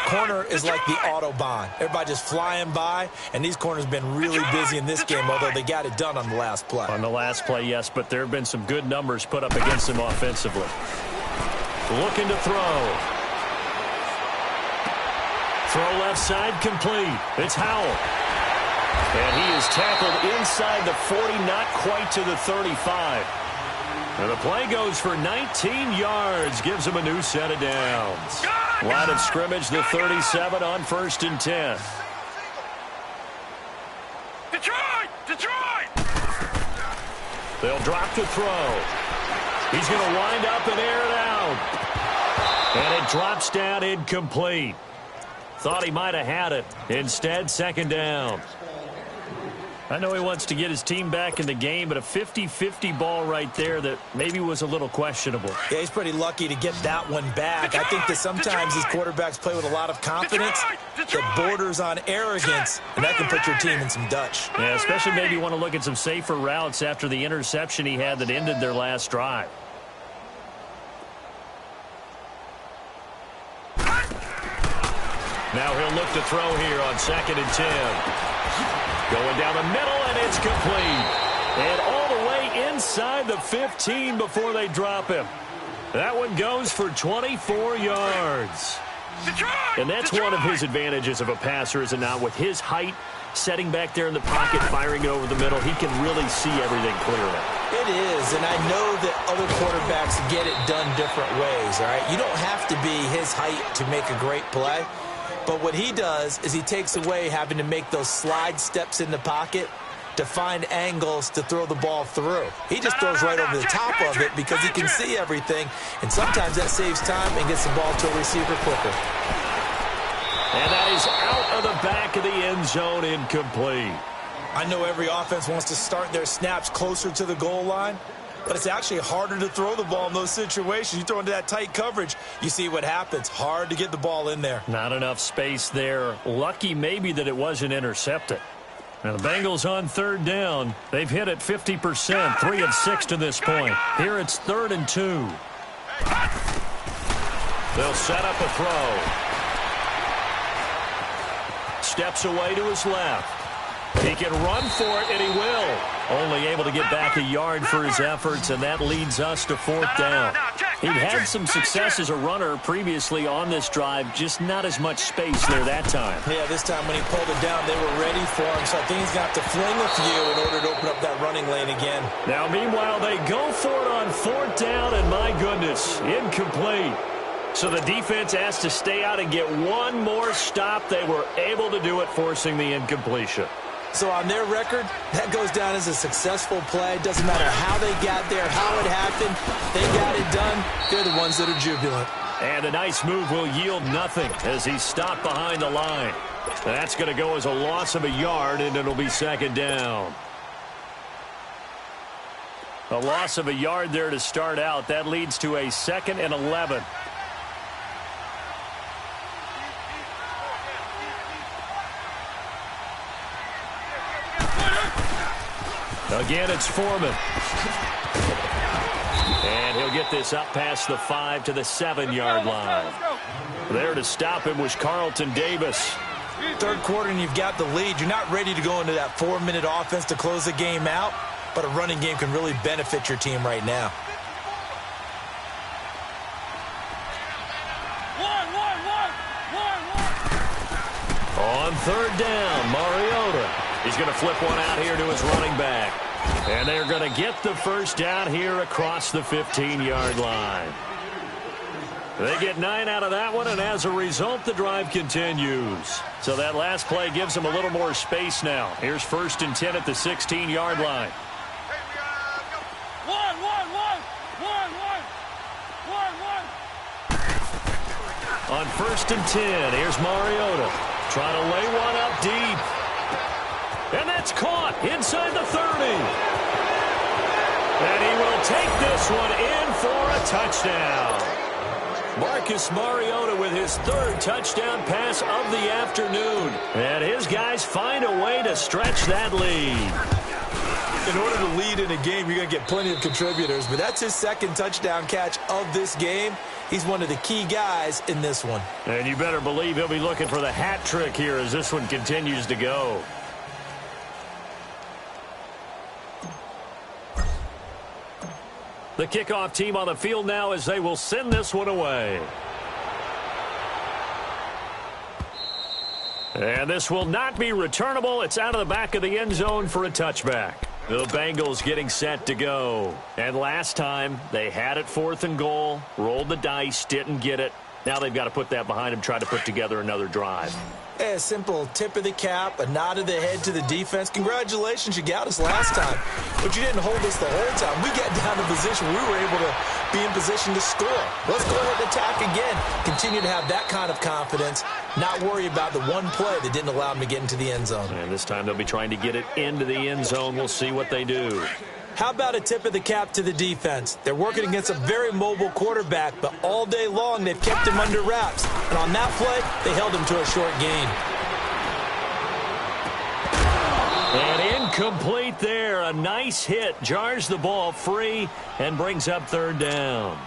Speaker 2: Corner is like the Autobahn. Everybody just flying by, and these corners have been really busy in this game, although they got it done on the last play.
Speaker 1: On the last play, yes, but there have been some good numbers put up against him offensively. Looking to throw. Throw left side complete. It's Howell. And he is tackled inside the 40, not quite to the 35. And the play goes for 19 yards, gives him a new set of downs. Line of scrimmage, the 37 on 1st and 10.
Speaker 3: Detroit! Detroit!
Speaker 1: They'll drop to throw. He's going to wind up and air it out. And it drops down incomplete. Thought he might have had it. Instead, second down. I know he wants to get his team back in the game, but a 50-50 ball right there that maybe was a little questionable.
Speaker 2: Yeah, he's pretty lucky to get that one back. I think that sometimes these quarterbacks play with a lot of confidence that borders on arrogance, and that can put your team in some Dutch.
Speaker 1: Yeah, especially maybe want to look at some safer routes after the interception he had that ended their last drive. Now he'll look to throw here on 2nd and 10. Going down the middle, and it's complete. And all the way inside the 15 before they drop him. That one goes for 24 yards. And that's one of his advantages of a passer, is it not? With his height, setting back there in the pocket, firing it over the middle, he can really see everything clearly.
Speaker 2: It is, and I know that other quarterbacks get it done different ways, all right? You don't have to be his height to make a great play. But what he does is he takes away having to make those slide steps in the pocket to find angles to throw the ball through. He just throws right over the top of it because he can see everything, and sometimes that saves time and gets the ball to a receiver quicker.
Speaker 1: And that is out of the back of the end zone, incomplete.
Speaker 2: I know every offense wants to start their snaps closer to the goal line, but it's actually harder to throw the ball in those situations. You throw into that tight coverage, you see what happens. Hard to get the ball in there.
Speaker 1: Not enough space there. Lucky maybe that it wasn't intercepted. Now the Bengals on third down. They've hit it 50%, 3 of 6 to this point. Here it's 3rd and 2. They'll set up a throw. Steps away to his left. He can run for it, and he will. Only able to get back a yard for his efforts, and that leads us to 4th down. He'd had some success as a runner previously on this drive, just not as much space there that time.
Speaker 2: Yeah, this time when he pulled it down, they were ready for him, so I think he's going to have to fling a few in order to open up that running lane again.
Speaker 1: Now, meanwhile, they go for it on 4th down, and my goodness, incomplete. So the defense has to stay out and get one more stop. They were able to do it, forcing the incompletion.
Speaker 2: So on their record, that goes down as a successful play. Doesn't matter how they got there, how it happened. They got it done. They're the ones that are jubilant.
Speaker 1: And a nice move will yield nothing as he's stopped behind the line. That's going to go as a loss of a yard, and it'll be 2nd down. A loss of a yard there to start out. That leads to a 2nd and 11. Again, it's Foreman. And he'll get this up past the 5 to the 7-yard line. There to him was Carlton Davis.
Speaker 2: Third quarter and you've got the lead. You're not ready to go into that 4-minute offense to close the game out, but a running game can really benefit your team right now.
Speaker 1: On 3rd down, Mariota. He's going to flip one out here to his running back. And they're going to get the 1st down here across the 15-yard line. They get 9 out of that one, and as a result, the drive continues. So that last play gives them a little more space now. Here's 1st and 10 at the 16-yard line. On 1st and 10, here's Mariota. Trying to lay one up deep. And that's caught inside the 30. And he will take this one in for a touchdown. Marcus Mariota with his 3rd touchdown pass of the afternoon. And his guys find a way to stretch that lead.
Speaker 2: In order to lead in a game, you're going to get plenty of contributors, but that's his 2nd touchdown catch of this game. He's one of the key guys in this one.
Speaker 1: And you better believe he'll be looking for the hat trick here as this one continues to go. The kickoff team on the field now as they will send this one away. And this will not be returnable. It's out of the back of the end zone for a touchback. The Bengals getting set to go. And last time, they had it 4th and goal, rolled the dice, didn't get it. Now they've got to put that behind them, try to put together another drive.
Speaker 2: A simple tip of the cap, a nod of the head to the defense. Congratulations, you got us last time. But you didn't hold us the whole time. We got down to position. We were able to be in position to score. Let's go ahead and attack again. Continue to have that kind of confidence. Not worry about the one play that didn't allow them to get into the end zone.
Speaker 1: And this time they'll be trying to get it into the end zone. We'll see what they do.
Speaker 2: How about a tip of the cap to the defense? They're working against a very mobile quarterback, but all day long they've kept him under wraps. And on that play, they held him to a short gain.
Speaker 1: And incomplete there. A nice hit. Jars the ball free and brings up 3rd down.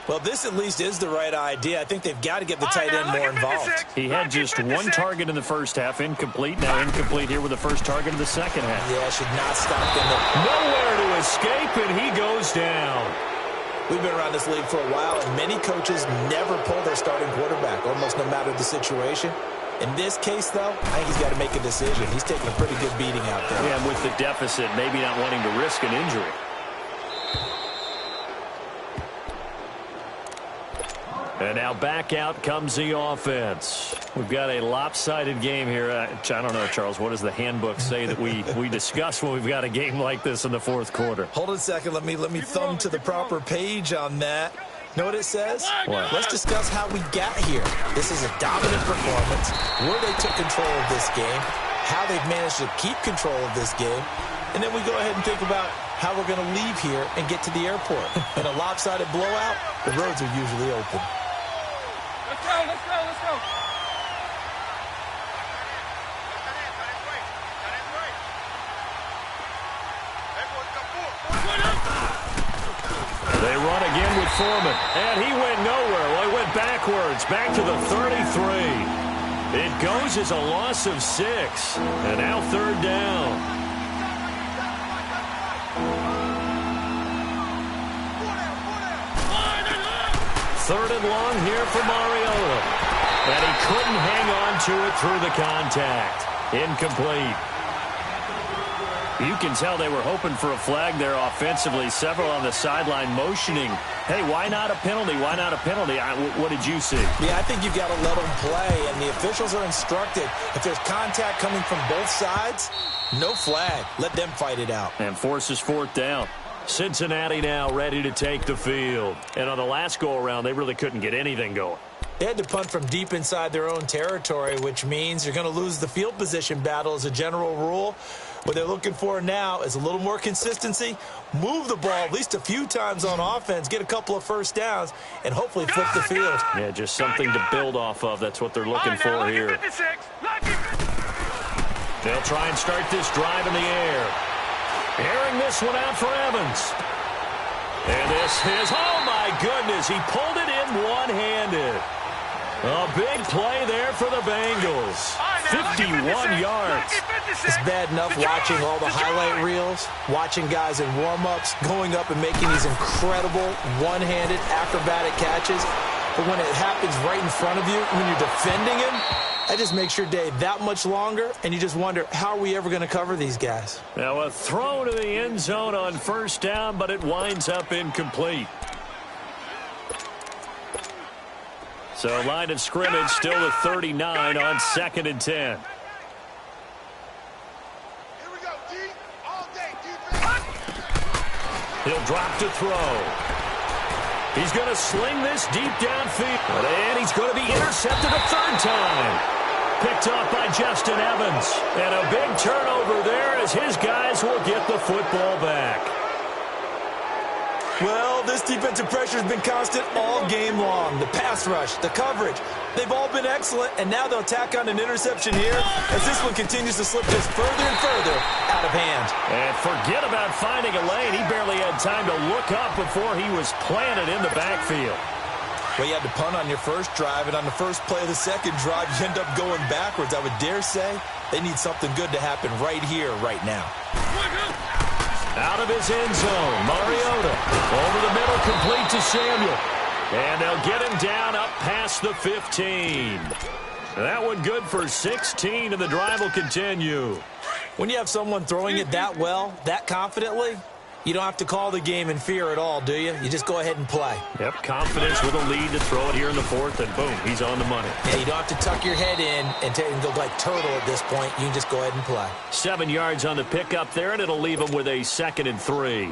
Speaker 2: Well, this at least is the right idea. I think they've got to get the tight end more involved.
Speaker 1: He had just 1 target in the 1st half. Incomplete. Now incomplete here with the 1st target of the 2nd half.
Speaker 2: Yeah, should not stop them.
Speaker 1: Nowhere to escape, and he goes down.
Speaker 2: We've been around this league for a while, and many coaches never pull their starting quarterback, almost no matter the situation. In this case, though, I think he's got to make a decision. He's taking a pretty good beating out there.
Speaker 1: Yeah, with the deficit, maybe not wanting to risk an injury. And now back out comes the offense. We've got a lopsided game here. I don't know, Charles, what does the handbook say that we discuss when we've got a game like this in the 4th quarter?
Speaker 2: Hold on a second. Let me thumb to the proper page on that. Know what it says?
Speaker 1: What?
Speaker 2: Let's discuss how we got here. This is a dominant performance, where they took control of this game, how they've managed to keep control of this game, and then we go ahead and think about how we're going to leave here and get to the airport. In a lopsided blowout, the roads are usually open.
Speaker 3: Let's go, let's go, let's go.
Speaker 1: They run again with Foreman, and he went nowhere. Well, he went backwards, back to the 33. It goes as a loss of 6, and now third down. Third and long here for Mariota, and he couldn't hang on to it through the contact. Incomplete. You can tell they were hoping for a flag there offensively. Several on the sideline motioning, hey, why not a penalty? Why not a penalty? What did you see?
Speaker 2: Yeah, I think you've got to let them play, and the officials are instructed. If there's contact coming from both sides, no flag. Let them fight it out.
Speaker 1: And forces fourth down. Cincinnati now ready to take the field. And on the last go-around, they really couldn't get anything going.
Speaker 2: They had to punt from deep inside their own territory, which means you're going to lose the field position battle as a general rule. What they're looking for now is a little more consistency, move the ball at least a few times on offense, get a couple of first downs, and hopefully flip the field.
Speaker 1: Yeah, just something to build off of. That's what they're looking for here. They'll try and start this drive in the air. Airing this one out for Evans. And this is, oh my goodness, he pulled it in one-handed. A big play there for the Bengals. 51 yards.
Speaker 2: It's bad enough watching all the highlight reels, watching guys in warm-ups, going up and making these incredible one-handed acrobatic catches. But when it happens right in front of you, when you're defending him, that just makes your day that much longer, and you just wonder, how are we ever going to cover these guys?
Speaker 1: Now a throw to the end zone on first down, but it winds up incomplete. So line of scrimmage still at 39 on 2nd and 10.
Speaker 3: Here we go, D. All day, defense.
Speaker 1: He'll drop to throw. He's going to sling this deep downfield. And he's going to be intercepted a third time. Picked off by Justin Evans. And a big turnover there as his guys will get the football back.
Speaker 2: Well, this defensive pressure has been constant all game long. The pass rush, the coverage, they've all been excellent, and now they'll tack on an interception here as this one continues to slip just further and further out of hand.
Speaker 1: And forget about finding a lane. He barely had time to look up before he was planted in the backfield.
Speaker 2: Well, you had to punt on your first drive, and on the first play of the second drive, you end up going backwards. I would dare say they need something good to happen right here, right now.
Speaker 1: Out of his end zone, Mariota over the middle, complete to Samuel. And they'll get him down up past the 15. That one good for 16, and the drive will continue.
Speaker 2: When you have someone throwing it that well, that confidently, you don't have to call the game in fear at all, do you? You just go ahead and play.
Speaker 1: Yep, confidence with a lead to throw it here in the fourth, and boom, he's on the money.
Speaker 2: Yeah, you don't have to tuck your head in and go like turtle at this point. You can just go ahead and play.
Speaker 1: 7 yards on the pickup there, and it'll leave him with a 2nd and 3.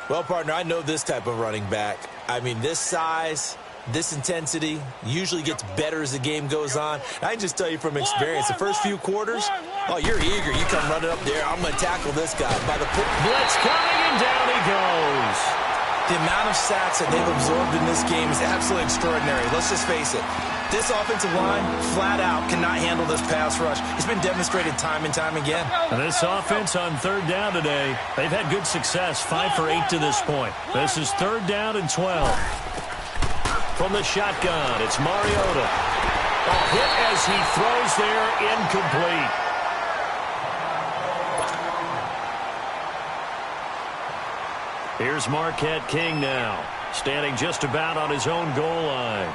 Speaker 2: Well, partner, I know this type of running back. I mean, this size, this intensity usually gets better as the game goes on. I can just tell you from experience, the first few quarters, oh, you're eager. You come running up there. I'm going to tackle this guy. By the
Speaker 1: blitz coming, and down he goes.
Speaker 2: The amount of sacks that they've absorbed in this game is absolutely extraordinary. Let's just face it. This offensive line, flat out, cannot handle this pass rush. It's been demonstrated time and time again.
Speaker 1: And this offense on third down today, they've had good success, 5 for 8 to this point. This is third down and 12. From the shotgun, it's Mariota. A hit as he throws there, incomplete. Here's Marquette King now, standing just about on his own goal line.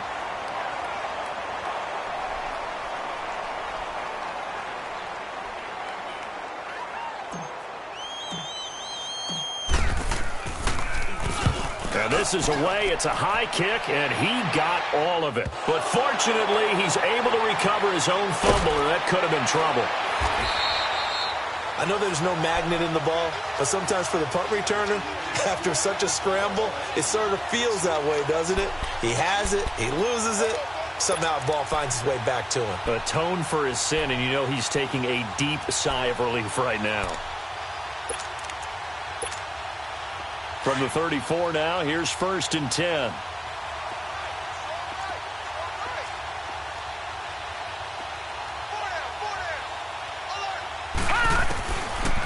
Speaker 1: And this is away. It's a high kick, and he got all of it. But fortunately, he's able to recover his own fumble, or that could have been trouble.
Speaker 2: I know there's no magnet in the ball, but sometimes for the punt returner, after such a scramble, it sort of feels that way, doesn't it? He has it, he loses it, somehow the ball finds its way back to him.
Speaker 1: Atone for his sin, and you know he's taking a deep sigh of relief right now. From the 34 now, here's 1st and 10.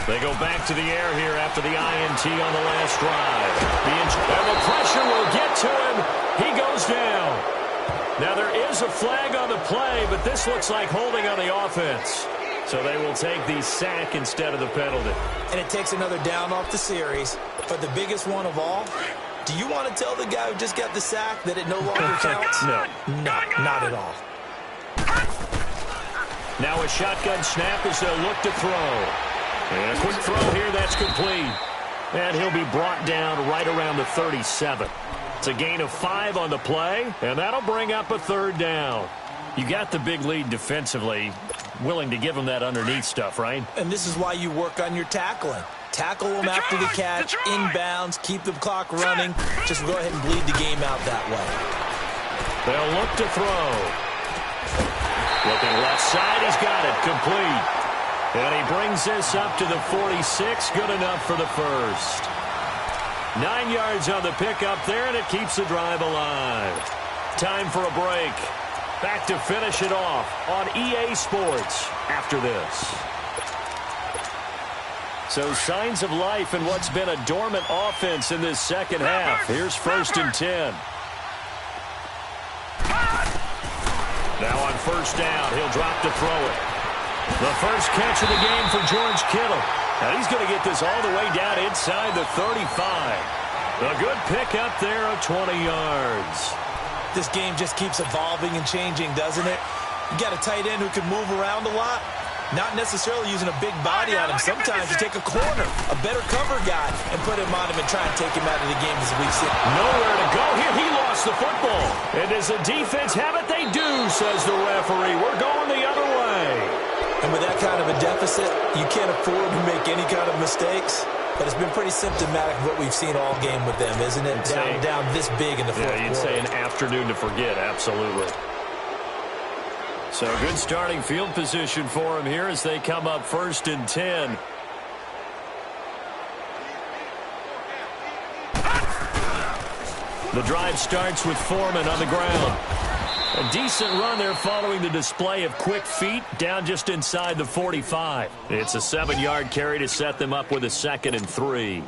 Speaker 1: They go back to the air here after the INT on the last drive. And the pressure will get to him. He goes down. Now there is a flag on the play, but this looks like holding on the offense. So they will take the sack instead of the penalty.
Speaker 2: And it takes another down off the series. But the biggest one of all, do you want to tell the guy who just got the sack that it no longer counts?
Speaker 1: No.
Speaker 2: No, not at all.
Speaker 1: Now a shotgun snap as they'll look to throw. And a quick throw here, that's complete. And he'll be brought down right around the 37. It's a gain of 5 on the play, and that'll bring up a 3rd down. You got the big lead defensively, willing to give him that underneath stuff, right?
Speaker 2: And this is why you work on your tackling. Tackle them after the catch, inbounds, keep the clock running. Just go ahead and bleed the game out that way.
Speaker 1: They'll look to throw. Looking left side, he's got it, complete. And he brings this up to the 46, good enough for the first. 9 yards on the pickup there, and it keeps the drive alive. Time for a break. Back to finish it off on EA Sports after this. So signs of life in what's been a dormant offense in this second half. Here's 1st and 10. Now on 1st down, he'll drop to throw it. The first catch of the game for George Kittle. Now he's going to get this all the way down inside the 35. A good pickup there of 20 yards.
Speaker 2: This game just keeps evolving and changing, doesn't it? You got a tight end who can move around a lot. Not necessarily using a big body on him. Sometimes you take a corner, a better cover guy, and put him on him and try and take him out of the game as we've seen.
Speaker 1: Nowhere to go here. He lost the football. And does the defense have it? They do, says the referee. We're going the other way.
Speaker 2: And with that kind of a deficit, you can't afford to make any kind of mistakes. But it's been pretty symptomatic of what we've seen all game with them, isn't it? Down this big in the fourth quarter.
Speaker 1: Yeah, you'd say an afternoon to forget, absolutely. So good starting field position for him here as they come up 1st and 10. The drive starts with Foreman on the ground. A decent run there following the display of quick feet down just inside the 45. It's a 7-yard carry to set them up with a 2nd and 3.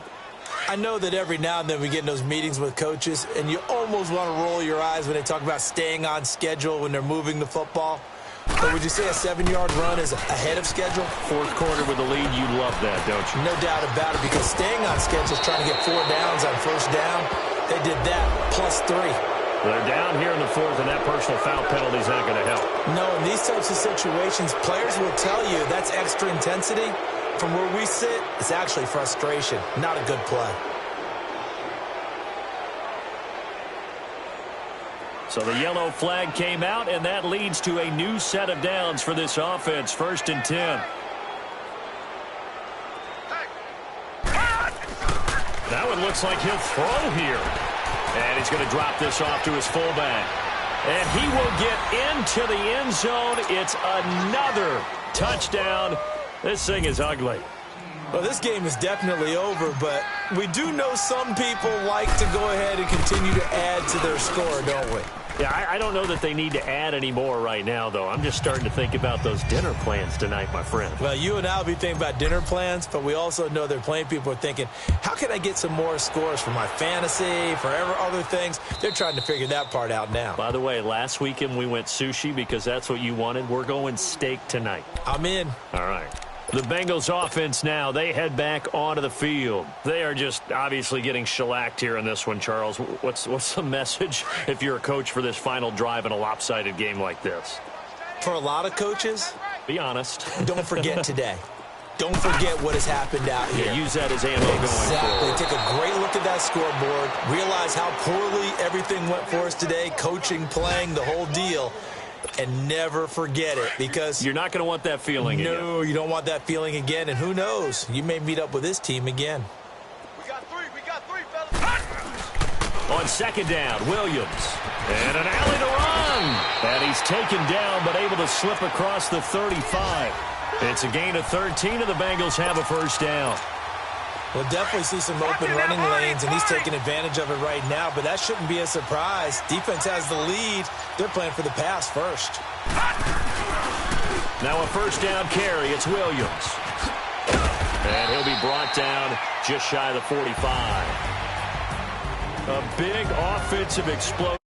Speaker 2: I know that every now and then we get in those meetings with coaches, and you almost want to roll your eyes when they talk about staying on schedule when they're moving the football. But would you say a 7-yard run is ahead of schedule?
Speaker 1: Fourth quarter with the lead, you love that, don't you?
Speaker 2: No doubt about it, because staying on schedule is trying to get 4 downs on 1st down. They did that plus 3.
Speaker 1: They're down here in the 4th, and that personal foul penalty is not going to help.
Speaker 2: No, in these types of situations, players will tell you that's extra intensity. From where we sit, it's actually frustration, not a good play.
Speaker 1: So the yellow flag came out, and that leads to a new set of downs for this offense. 1st and 10. Now it looks like he'll throw here. And he's going to drop this off to his fullback. And he will get into the end zone. It's another touchdown. This thing is ugly.
Speaker 2: Well, this game is definitely over, but we do know some people like to go ahead and continue to add to their score, don't we?
Speaker 1: Yeah, I don't know that they need to add any more right now, though. I'm just starting to think about those dinner plans tonight, my friend.
Speaker 2: Well, you and I will be thinking about dinner plans, but we also know there are plenty of people are thinking, how can I get some more scores for my fantasy, for other things? They're trying to figure that part out now.
Speaker 1: By the way, last weekend we went sushi because that's what you wanted. We're going steak tonight.
Speaker 2: I'm in.
Speaker 1: All right. The Bengals offense now, they head back onto the field. They are just obviously getting shellacked here in this one, Charles. What's the message if you're a coach for this final drive in a lopsided game like this?
Speaker 2: For a lot of coaches,
Speaker 1: be honest.
Speaker 2: Don't forget today. Don't forget what has happened out here.
Speaker 1: Yeah, use that as ammo going forward.
Speaker 2: Take a great look at that scoreboard. Realize how poorly everything went for us today. Coaching, playing, the whole deal. And never forget it, because
Speaker 1: you're not going to want that feeling again.
Speaker 2: No, you don't want that feeling again. And who knows? You may meet up with this team again.
Speaker 3: We got three, fellas.
Speaker 1: On 2nd down, Williams. And an alley to run. And he's taken down, but able to slip across the 35. It's a gain of 13, and the Bengals have a 1st down.
Speaker 2: We'll definitely see some open running lanes, and he's taking advantage of it right now, but that shouldn't be a surprise. Defense has the lead. They're playing for the pass first.
Speaker 1: Now a first down carry. It's Williams. And he'll be brought down just shy of the 45. A big offensive explosion.